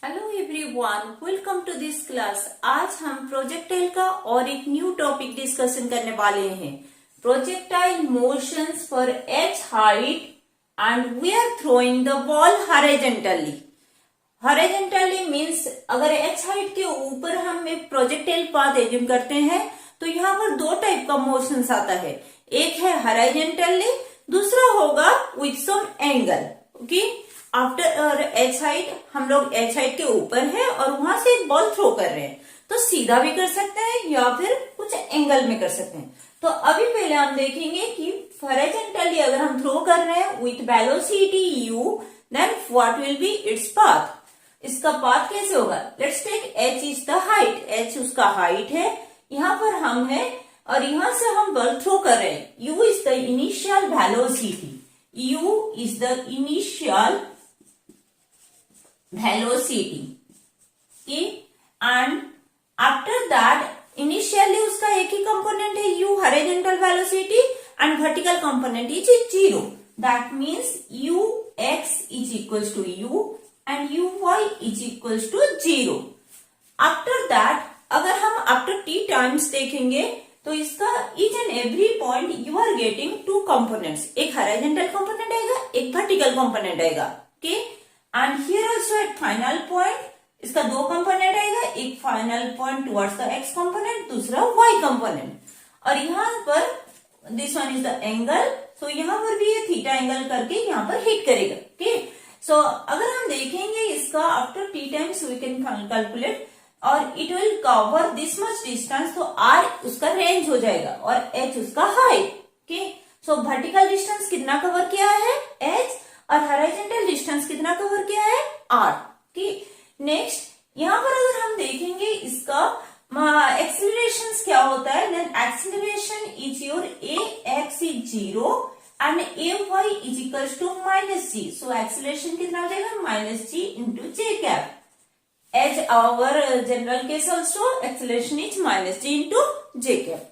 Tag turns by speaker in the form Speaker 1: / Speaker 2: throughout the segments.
Speaker 1: Hello everyone, welcome to this class. आज हम projectile का और एक न्यू टॉपिक डिस्कशन करने वाले हैं। Projectile motions for H height and we are throwing the ball horizontally. Horizontally means अगर एच हाइट के ऊपर हम एक प्रोजेक्टाइल पाथ एज्यूम करते हैं तो यहाँ पर दो टाइप का मोशंस आता है। एक है हॉरिजॉन्टली, दूसरा होगा with some angle. Okay, after H height, हम लोग एच हाइट के ऊपर है और वहां से एक बॉल थ्रो कर रहे हैं, तो सीधा भी कर सकते हैं या फिर कुछ एंगल में कर सकते हैं। तो अभी पहले हम देखेंगे कि हॉरिजॉन्टली अगर हम थ्रो कर रहे हैं with velocity u, then what will be its path. इसका पाथ कैसे होगा? Let's take h is the height, h उसका हाइट है, यहाँ पर हम है और यहां से हम बॉल थ्रो कर रहे हैं। u is the initial velocity, u is the initial velocity, okay? And after that initially उसका एक ही कंपोनेंट है u, horizontal velocity, and vertical component is 0. That means ux is equals to u and uy is equals to 0. After that अगर हम after t times देखेंगे तो इसका each and every point you are getting two components, एक horizontal component आएगा, एक vertical component आएगा, okay? And here also at final point इसका दो कंपोनेंट आएगा, एक final point towards the X component, दूसरा वाई कंपोनेंट। और यहाँ पर this one is the angle, so यहाँ पर भी ये थीटा एंगल करके यहाँ पर हिट करेगा। ओके, सो अगर हम देखेंगे इसका after T times we can calculate और it will cover this much distance, तो आर उसका रेंज हो जाएगा और एच उसका height. Okay, so vertical distance कितना कवर किया है? एच, और हॉरिजॉन्टल डिस्टेंस कितना कवर किया है? आर। ठीक, नेक्स्ट यहाँ पर अगर हम देखेंगे इसका एक्सीलरेशन क्या होता है, then acceleration is your a x is 0 and a y is equals to minus g. So acceleration कितना हो जाएगा? Minus g into j cap. As our general case also acceleration is minus g into j cap.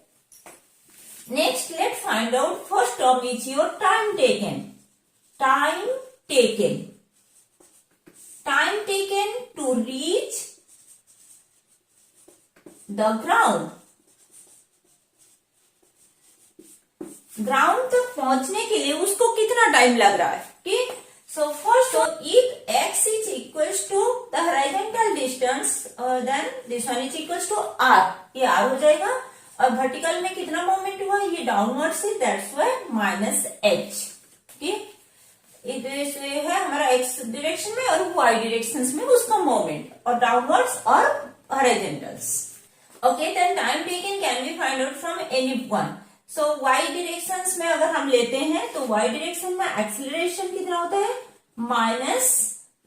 Speaker 1: Next let find out first term is your time taken. Time taken to reach the ground तक पहुंचने के लिए उसको कितना time लग रहा है? ठीक, so first if x is equals to the horizontal distance then this one is equals to r, ये r हो जाएगा। और वर्टिकल में कितना मोमेंट हुआ? ये डाउनवर्ड से, दैट्स व्हाई माइनस h। ठीक, ये है हमारा एक्स डायरेक्शन में और वाई डायरेक्शन में उसका मोमेंट, और डाउनवर्ड्स और horizontals. Okay, then time taken can be find out from any one. So Y direction में अगर हम लेते हैं तो वाई डायरेक्शन में एक्सीलरेशन कितना होता है? Minus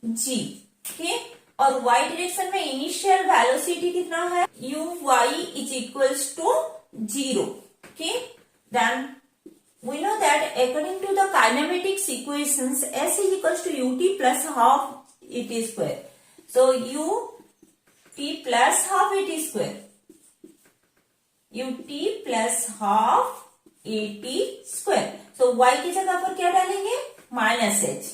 Speaker 1: g. ठीक, और वाई डायरेक्शन में इनिशियल वेलोसिटी कितना है? U y is equals to 0। ठीक, then we know that according to the kinematics equations s is equals to ut plus half at square. So ut plus half at square, ut plus half at square. So y की जगह पर क्या डालेंगे? Minus h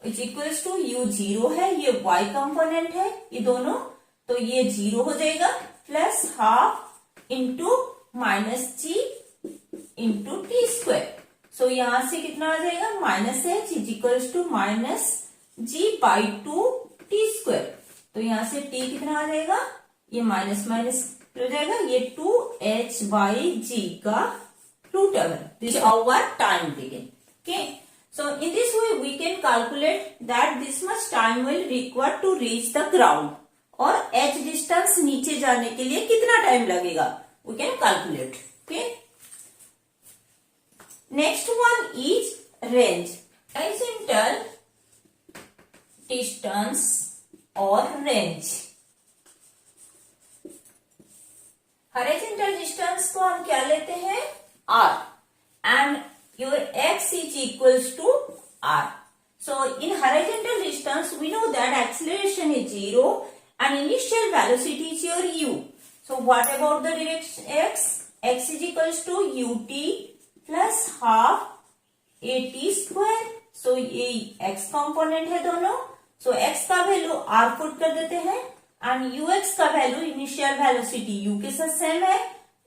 Speaker 1: is equals to u 0 है, ये y component है ये दोनों, तो ये 0 हो जाएगा, plus half into minus g into t square. So यहां से कितना आ जाएगा? Minus h is equals to minus g by 2 t square. तो यहां से टी कितना आ जाएगा? ये माइनस माइनस हो जाएगा, ये 2h बाई जी का root over. This our time taken. Okay, so in this way we can calculate that this much time will require to reach the ground, और h डिस्टेंस नीचे जाने के लिए कितना टाइम लगेगा we can calculate. Okay, next one is range, horizontal distance or range। horizontal distance को हम क्या लेते हैं? r, and your x is equals to r। so in horizontal distance we know that acceleration is 0 and initial velocity is your u। so what about the direction x? x is equals to ut plus half A T square. So ये X component है दोनों, so x का value r put कर देते हैं and ux का value initial velocity u के साथ सेम है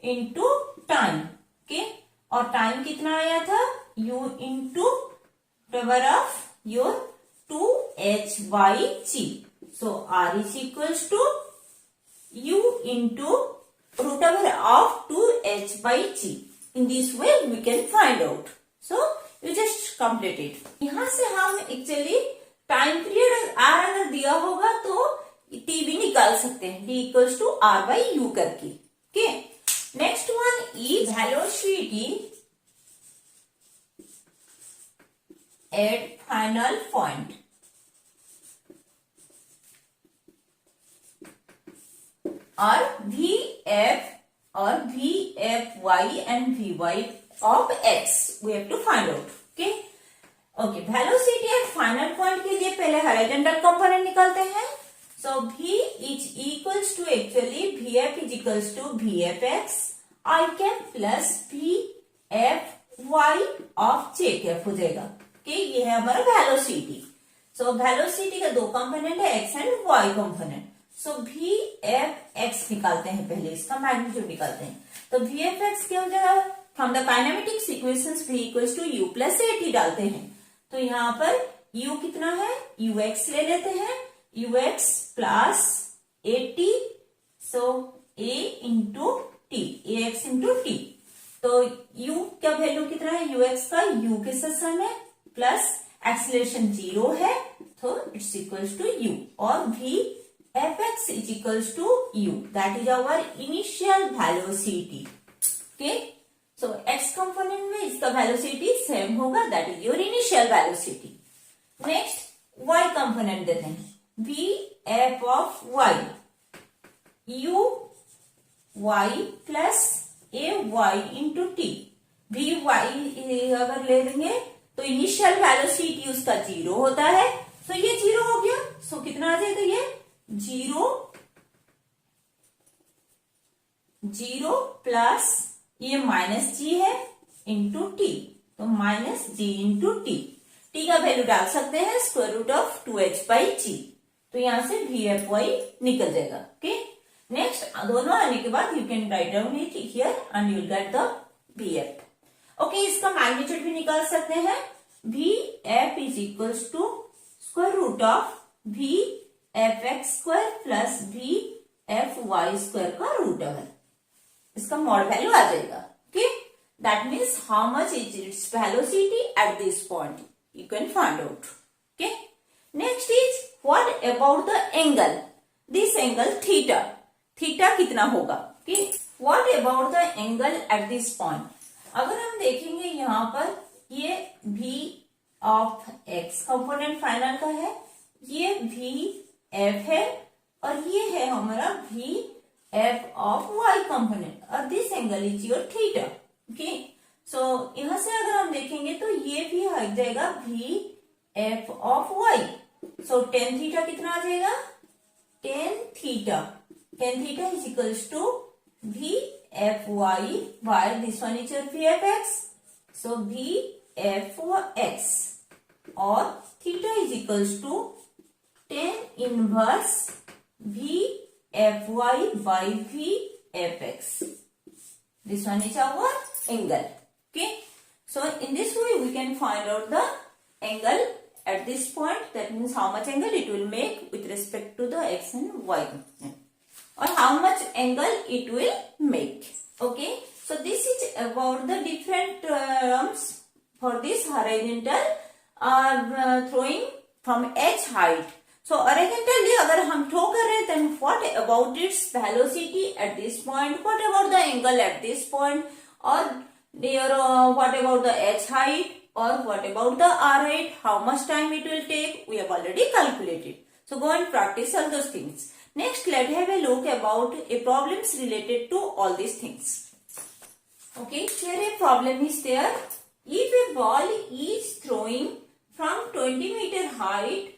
Speaker 1: इनटू टाइम। ओके, और टाइम कितना आया था u into power of your 2h/g। So r is equals to u into root over of 2h/g. In this way we can find out. So you just complete it. यहाँ से हम actually time period r अगर दिया होगा तो t भी निकाल सकते हैं, d equals to r/u करके। Okay, next one is velocity at final point. और VF or VFY and VY of X we have to find out. Okay, okay, velocity at final point के लिए पहले horizontal component निकालते हैं। So V is equals to actually VF is equals to VFX I cap plus VFY of J cap हो जाएगा। okay, ये है हमारा velocity। So velocity का दो component है X and Y component। So we F x निकालते हैं, पहले इसका मैग्नीट्यूड निकालते हैं। तो वी एफ एक्स क्या हो जाएगा, from the kinematics equations v equals to u plus a t डालते हैं। तो यहाँ पर u कितना है, यू एक्स ले लेते हैं, you x plus a T, so A into T, A x into T. तो u का वैल्यू कितना है, यू एक्स का u के साथ सम है, प्लस एक्सीलरेशन 0 है, तो इट्स इक्वल्स टू u, और v fx is equals to u, that is our initial velocity. Okay, so x component में इसका velocity same होगा, that is your initial velocity. Next y component देते हैं, v f of y, u y plus a y into t। v y अगर ले लेंगे तो initial velocity उसका 0 होता है, तो ये 0 हो गया। सो कितना आ जाएगा, ये 0 प्लस ये माइनस जी है इंटू टी, तो minus g into T. T का वैल्यू डाल सकते हैं स्क्वायर रूट ऑफ 2h/g, तो यहां से वी एफ वाई निकल जाएगा। ओके, नेक्स्ट दोनों आने के बाद you can write down it here and you will get the V F. Okay, इसका मैग्नीट्यूड भी निकाल सकते हैं, V F is equals to square root of V F X square plus V F Y square का root over, इसका mod value आ जाएगा। Okay, that means how much is its velocity at this point, you can find out. Okay, next is what about the angle, this angle theta, theta कितना होगा। Okay, what about the angle eight this point. अगर हम देखेंगे यहाँ पर ये v of x component final का है, ये v f है, और ये है हमारा v f of y component, और this angle is your theta. Okay, so यहां से अगर हम देखेंगे तो ये भी आ जाएगा v f of y। So tan theta कितना आ जाएगा, tan theta is equals to v f y, while this one is your v f x, so v f x, और theta is equals to tan inverse v f y by v f x. This one is our angle. Okay, so in this way we can find out the angle at this point, that means how much angle it will make with respect to the x and y component, or how much angle it will make. Okay, so this is about the different terms for this horizontal throwing from h height. So horizontally अगर हम throw कर रहे हैं, then what about its velocity at this point, what about the angle at this point, or what about the h height, or what about the r height, how much time it will take, we have already calculated. So go and practice all those things. Next, let's have a look about a problems related to all these things. Okay, here a problem is there. If a ball is throwing from 20 meter height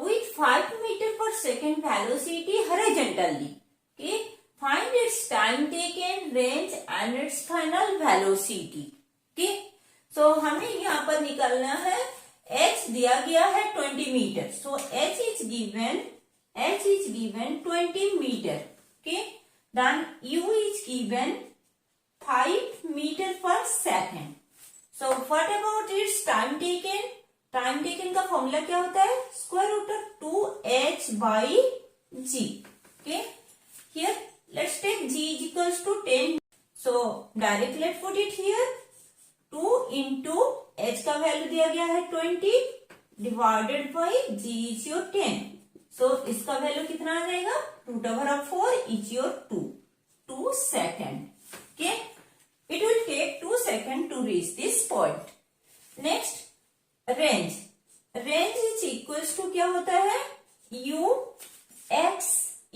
Speaker 1: with 5 meter per second velocity horizontally, okay, find its time taken, range and its final velocity. Okay, so हमें यहाँ पर निकालना है h दिया गया है 20 metre, so h is given 20 meter. Okay, then u is given 5 meter per second. So what about its time taken? Time taken का formula क्या होता है? Square root of 2h by g. Okay, here let's take g is equals to 10. So directly let's put it here. 2 into h का value दिया गया है 20 divided by g is your 10. So इसका value कितना आ जाएगा? Root over of 4 is your 2 second. Okay, it will take 2 seconds to reach this point. Next, range is equals to क्या होता है?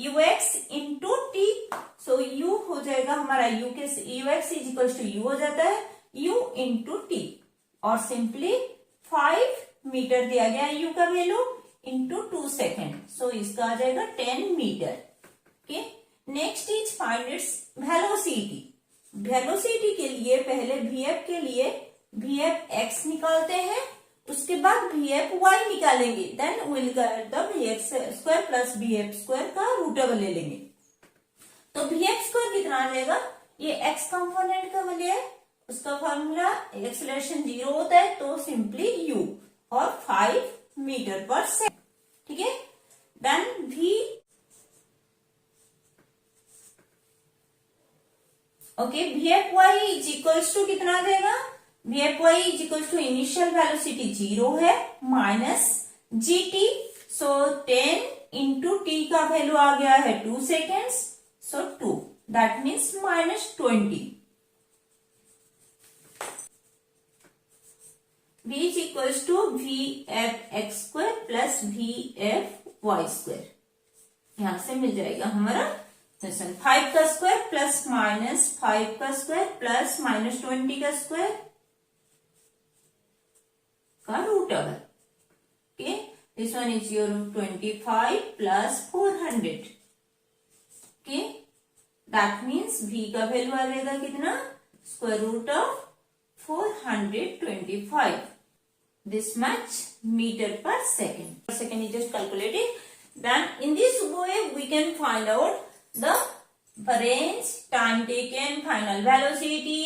Speaker 1: ux into t. So u हो जाएगा हमारा ux is equals to u हो जाता है u into t, और सिंपली 5 मीटर दिया गया है u का वैल्यू into 2 सेकेंड, सो इसका आ जाएगा 10 metre. Okay, next is find its velocity. Velocity के लिए पहले vf के लिए vf x निकालते हैं, उसके बाद vf y निकालेंगे, then will get the vx square plus vf square का रूट ओवर ले लेंगे. तो vf स्क्वायर कितना आ जाएगा? ये x कंपोनेंट का वैल्यू है, उसका फॉर्मूला एक्सेलरेशन 0 होता है, तो सिंपली u और 5 मीटर पर सेकेंड. ठीक है, then vfy is equals to कितना आ जाएगा? vfy is equals to initial velocity 0 है minus gt, so 10 into T का वैल्यू आ गया है 2 seconds, so 2 that means minus 20. v is equals to vf x square plus vf y square. यहां से मिल जाएगा हमारा 5 का स्क्वायर प्लस माइनस 5 का स्क्वायर प्लस माइनस 20 का स्क्वायर का root over. Okay, this one is your 25 plus 400. Okay, that means v का value आ जाएगा कितना? Square root of 425. This much meter per second. Per second is just calculated. Then in this way we can find out the range, time taken, final velocity,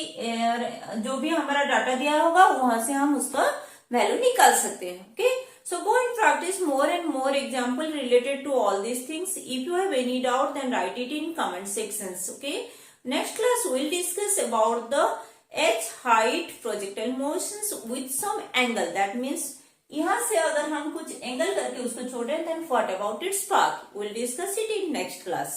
Speaker 1: जो भी हमारा data दिया होगा वहां से हम उसका वैल्यू निकाल सकते हैं. Okay, so go and practice more and more example related to all these things. If you have any doubt, then write it in comment sections. Okay, next class we'll discuss about the h height projectile motions with some angle. That means यहाँ से अगर हम कुछ angle करके उसको छोड़े, then what about its path? We'll discuss it in next class.